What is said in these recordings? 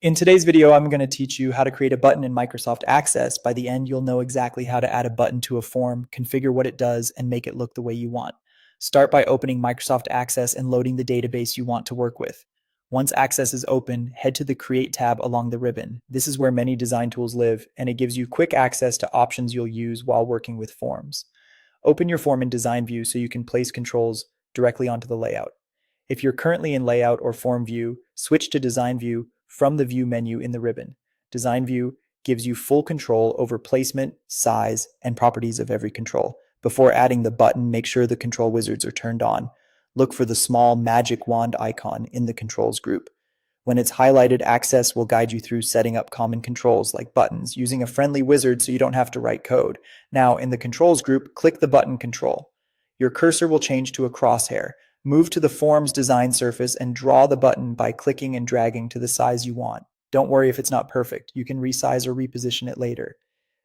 In today's video, I'm going to teach you how to create a button in Microsoft Access. By the end, you'll know exactly how to add a button to a form, configure what it does, and make it look the way you want. Start by opening Microsoft Access and loading the database you want to work with. Once Access is open, head to the Create tab along the ribbon. This is where many design tools live, and it gives you quick access to options you'll use while working with forms. Open your form in Design View so you can place controls directly onto the layout. If you're currently in Layout or Form View, switch to Design View from the View menu in the ribbon. Design View gives you full control over placement, size, and properties of every control. Before adding the button, make sure the control wizards are turned on. Look for the small magic wand icon in the controls group. When it's highlighted, Access will guide you through setting up common controls like buttons, using a friendly wizard so you don't have to write code. Now, in the controls group, click the button control. Your cursor will change to a crosshair. Move to the form's design surface and draw the button by clicking and dragging to the size you want. Don't worry if it's not perfect. You can resize or reposition it later.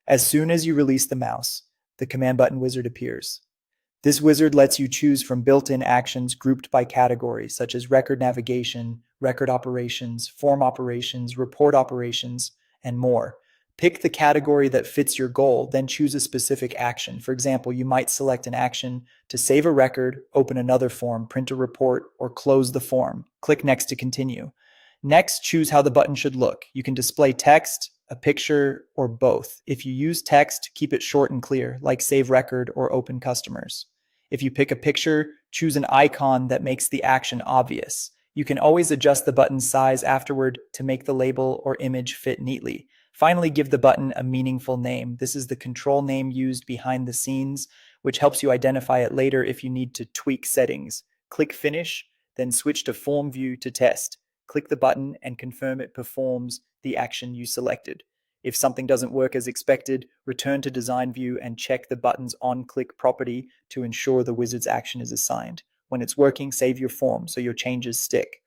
As soon as you release the mouse, the command button wizard appears. This wizard lets you choose from built-in actions grouped by categories, such as record navigation, record operations, form operations, report operations, and more. Pick the category that fits your goal, then choose a specific action. For example, you might select an action to save a record, open another form, print a report, or close the form. Click Next to continue. Next, choose how the button should look. You can display text, a picture, or both. If you use text, keep it short and clear, like Save Record or Open Customers. If you pick a picture, choose an icon that makes the action obvious. You can always adjust the button's size afterward to make the label or image fit neatly. Finally, give the button a meaningful name. This is the control name used behind the scenes, which helps you identify it later if you need to tweak settings. Click Finish, then switch to Form View to test. Click the button and confirm it performs the action you selected. If something doesn't work as expected, return to Design View and check the button's on-click property to ensure the wizard's action is assigned. When it's working, save your form so your changes stick.